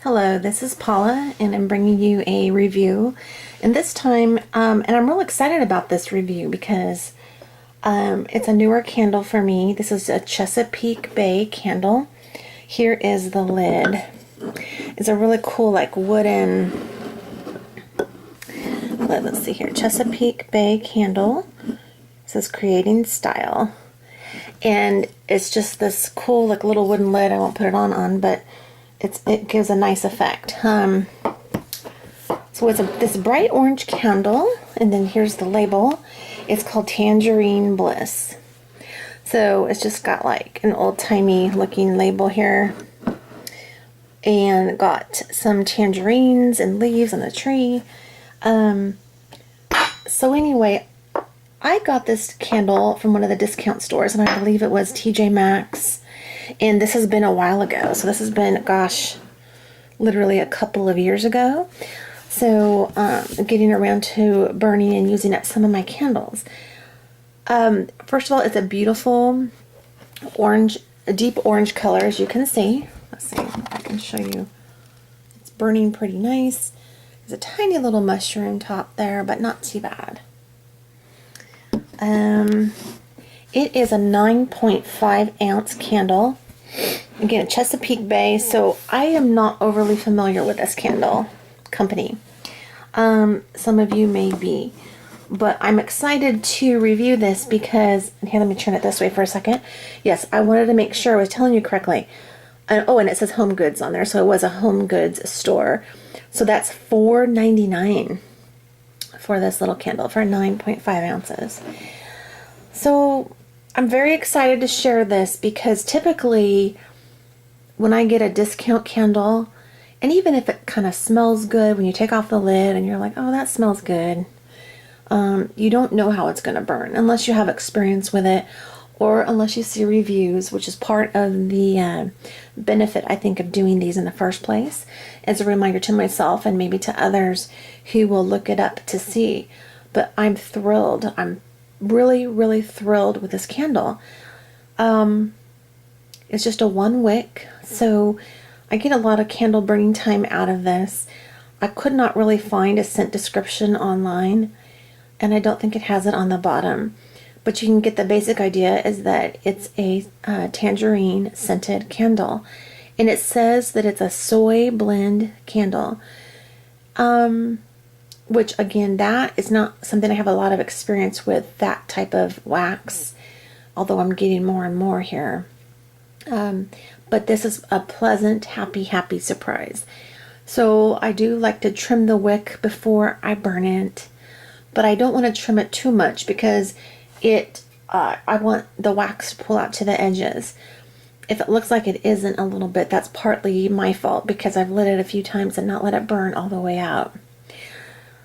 Hello, this is Paula, and I'm bringing you a review. And this time, and I'm real excited about this review because it's a newer candle for me. This is a Chesapeake Bay candle. Here is the lid. It's a really cool, like wooden lid. Let's see here, Chesapeake Bay candle. It says "Creating Style," and it's just this cool, like little wooden lid. I won't put it on, but it gives a nice effect. So it's this bright orange candle, and then here's the label. It's called Tangerine Bliss. So it's just got like an old-timey looking label here, and got some tangerines and leaves on a tree. So anyway, I got this candle from one of the discount stores, and I believe it was TJ Maxx. And this has been a while ago. So this has been, gosh, literally a couple of years ago. So getting around to burning and using up some of my candles. First of all, it's a beautiful orange, a deep orange color, as you can see. Let's see if I can show you. It's burning pretty nice. There's a tiny little mushroom top there, but not too bad. It is a 9.5 ounce candle. Again, Chesapeake Bay, so I am not overly familiar with this candle company. Some of you may be, but I'm excited to review this because, here, let me turn it this way for a second. Yes, I wanted to make sure I was telling you correctly. Oh, and it says Home Goods on there, so it was a Home Goods store. So that's $4.99 for this little candle for 9.5 ounces. So I'm very excited to share this because typically when I get a discount candle, and even if it kind of smells good when you take off the lid and you're like, oh, that smells good, you don't know how it's going to burn unless you have experience with it, or unless you see reviews, which is part of the benefit, I think, of doing these in the first place, as a reminder to myself and maybe to others who will look it up to see. But I'm thrilled. I'm really, really thrilled with this candle. It's just a one wick, so I get a lot of candle burning time out of this. I could not really find a scent description online, and I don't think it has it on the bottom. But you can get the basic idea is that it's a tangerine scented candle. And it says that it's a soy blend candle. Which again, that is not something I have a lot of experience with, that type of wax. Although I'm getting more and more here. But this is a pleasant, happy surprise. So I do like to trim the wick before I burn it. But I don't want to trim it too much because I want the wax to pull out to the edges. If it looks like it isn't a little bit, that's partly my fault because I've lit it a few times and not let it burn all the way out.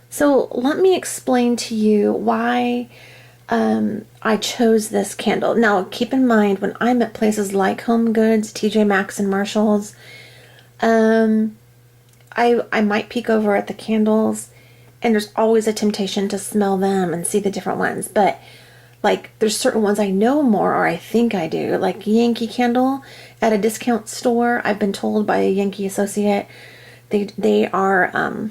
So let me explain to you why I chose this candle. Now keep in mind, when I'm at places like Home Goods, TJ Maxx, and Marshalls, I might peek over at the candles, and there's always a temptation to smell them and see the different ones. But like, there's certain ones I know more, or I think I do, like Yankee Candle at a discount store. I've been told by a Yankee associate they are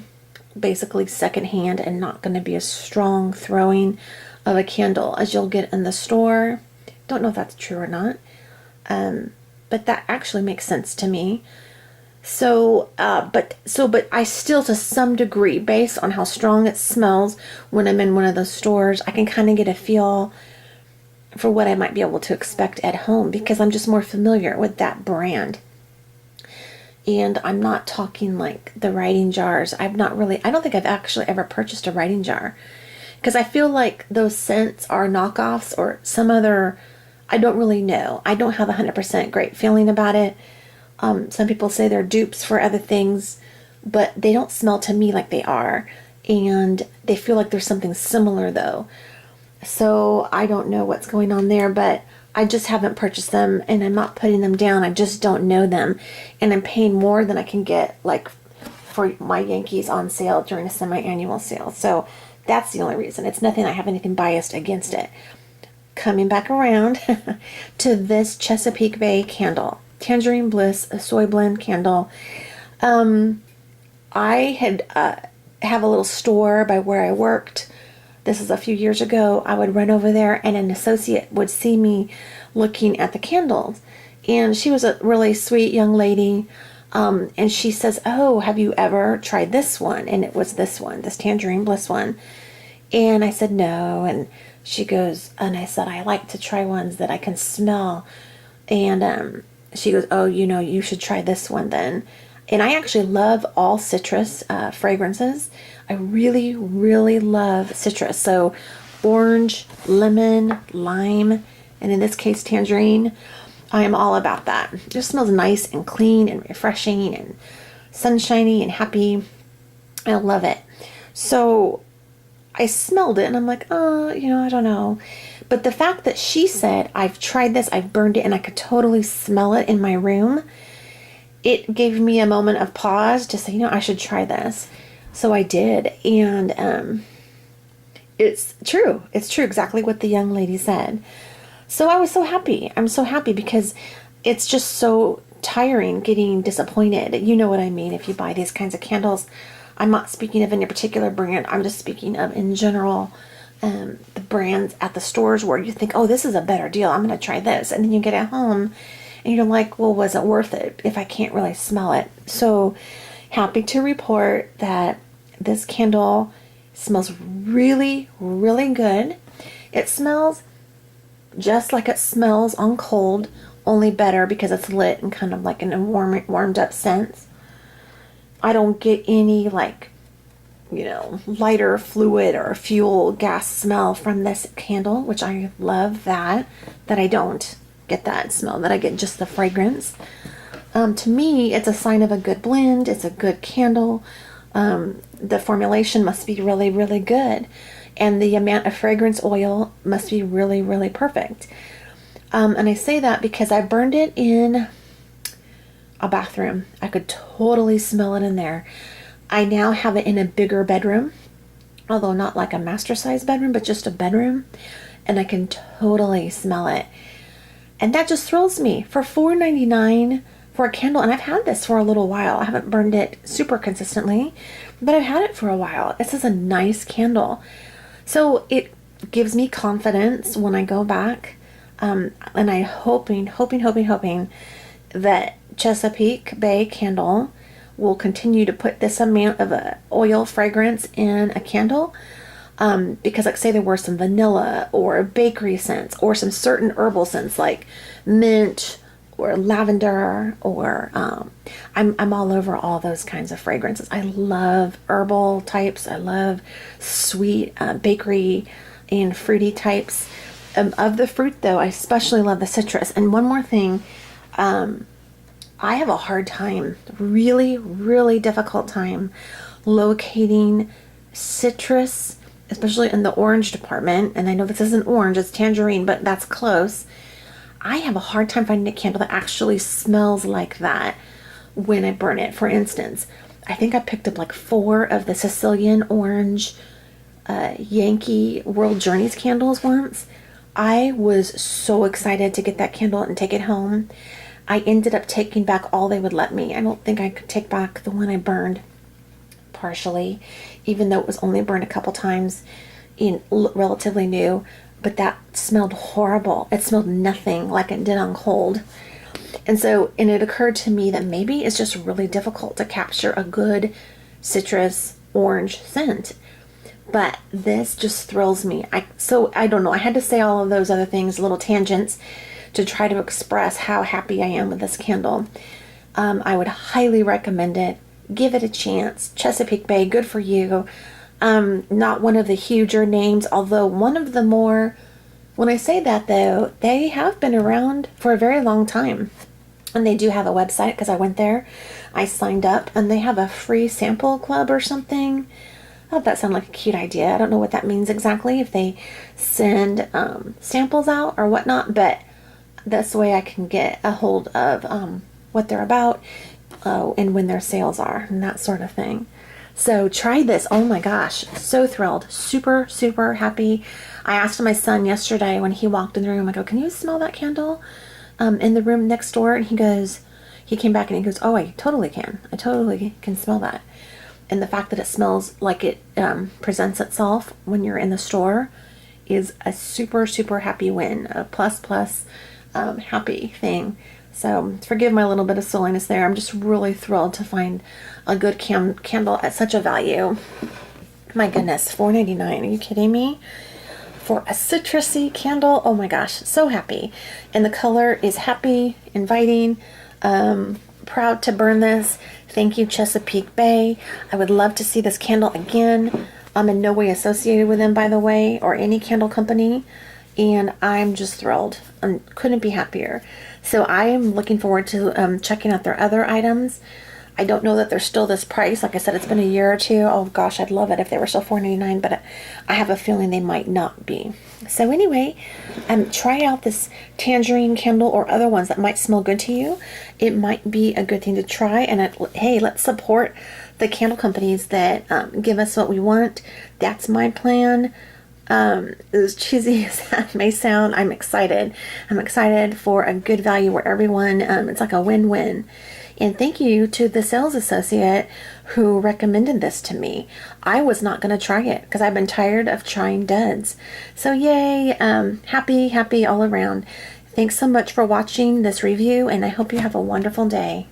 basically secondhand and not going to be as strong throwing of a candle as you'll get in the store. Don't know if that's true or not, but that actually makes sense to me. So, but I still, to some degree, based on how strong it smells when I'm in one of those stores, I can kind of get a feel for what I might be able to expect at home because I'm just more familiar with that brand. And I'm not talking like the writing jars. I don't think I've actually ever purchased a writing jar because I feel like those scents are knockoffs or some other, I don't really know. I don't have a 100% great feeling about it. Some people say they're dupes for other things, but they don't smell to me like they are. And they feel like there's something similar though. So I don't know what's going on there, but I just haven't purchased them, and I'm not putting them down. I just don't know them. And I'm paying more than I can get like for my Yankees on sale during a semi-annual sale. So that's the only reason. It's nothing, I have anything biased against it. Coming back around to this Chesapeake Bay candle. Tangerine Bliss, a soy blend candle. I had have a little store by where I worked. This is a few years ago. I would run over there and an associate would see me looking at the candles. And she was a really sweet young lady. And she says, "Oh, have you ever tried this one?" And it was this one, this Tangerine Bliss one. And I said, "No." And she goes, and I said, "I like to try ones that I can smell." And she goes, "Oh, you should try this one then." And I actually love all citrus fragrances. I really, really love citrus. So orange, lemon, lime, and in this case, tangerine. I am all about that. It just smells nice and clean and refreshing and sunshiny and happy. I love it. So I smelled it and I'm like, oh, I don't know. But the fact that she said, "I've tried this, I've burned it, and I could totally smell it in my room," it gave me a moment of pause to say, I should try this. So I did. And it's true. It's true. Exactly what the young lady said. So I was so happy. I'm so happy because it's just so tiring getting disappointed. You know what I mean? If you buy these kinds of candles, I'm not speaking of any particular brand. I'm just speaking of in general, the brands at the stores where you think, oh, this is a better deal. I'm going to try this. And then you get it home and you're like, well, was it worth it if I can't really smell it? So happy to report that this candle smells really, really good. It smells just like it smells on cold, only better because it's lit and kind of like in a warmed up sense. I don't get any lighter fluid or fuel gas smell from this candle, which I love that I don't get that smell, that I get just the fragrance. To me, it's a sign of a good blend. It's a good candle. The formulation must be really, really good. And the amount of fragrance oil must be really, really perfect. And I say that because I burned it in a bathroom. I could totally smell it in there. I now have it in a bigger bedroom, although not like a master size bedroom, but just a bedroom. And I can totally smell it. And that just thrills me. For $4.99 for a candle, and I've had this for a little while. I haven't burned it super consistently, but I've had it for a while. This is a nice candle. So it gives me confidence when I go back, and I'm hoping that Chesapeake Bay Candle will continue to put this amount of oil fragrance in a candle, because like say there were some vanilla or bakery scents or some certain herbal scents like mint or lavender or I'm all over all those kinds of fragrances. I love herbal types. I love sweet bakery and fruity types. Of the fruit though, I especially love the citrus. And one more thing, I have a hard time, really, really difficult time locating citrus, especially in the orange department. And I know this isn't orange, it's tangerine, but that's close. I have a hard time finding a candle that actually smells like that when I burn it. For instance, I think I picked up like 4 of the Sicilian orange Yankee World Journeys candles once. I was so excited to get that candle and take it home. I ended up taking back all they would let me. I don't think I could take back the one I burned partially, even though it was only burned a couple times, relatively new. But that smelled horrible. It smelled nothing like it did on cold. And it occurred to me that maybe it's just really difficult to capture a good citrus orange scent. But this just thrills me. I don't know. I had to say all of those other things, little tangents, to try to express how happy I am with this candle. I would highly recommend it. Give it a chance. Chesapeake Bay, good for you. Not one of the huger names, although one of the more, when I say that though, they have been around for a very long time. And they do have a website because I went there. I signed up and they have a free sample club or something. I thought that sounded like a cute idea. I don't know what that means exactly, if they send samples out or whatnot, but that's the way I can get a hold of what they're about and when their sales are and that sort of thing. So try this. Oh my gosh, so thrilled, super, super happy. I asked my son yesterday when he walked in the room, I go, "Can you smell that candle in the room next door?" And he goes, he came back and he goes, oh, I totally can. I totally can smell that. And the fact that it smells like it presents itself when you're in the store is a super, super happy win. A plus, happy thing. So forgive my little bit of silliness there. I'm just really thrilled to find a good candle at such a value. My goodness, $4.99. Are you kidding me? For a citrusy candle, oh my gosh, so happy. And the color is happy, inviting, proud to burn this. Thank you, Chesapeake Bay. I would love to see this candle again. I'm in no way associated with them, by the way, or any candle company, and I'm just thrilled. I couldn't be happier. So I am looking forward to checking out their other items. I don't know that they're still this price. Like I said, it's been a year or two. Oh gosh, I'd love it if they were still $4.99, but I have a feeling they might not be. So anyway, try out this tangerine candle or other ones that might smell good to you. It might be a good thing to try. And hey, let's support the candle companies that give us what we want. That's my plan. As cheesy as that may sound, I'm excited. I'm excited for a good value where everyone, it's like a win-win. And thank you to the sales associate who recommended this to me. I was not going to try it because I've been tired of trying duds. So yay, happy all around. Thanks so much for watching this review, and I hope you have a wonderful day.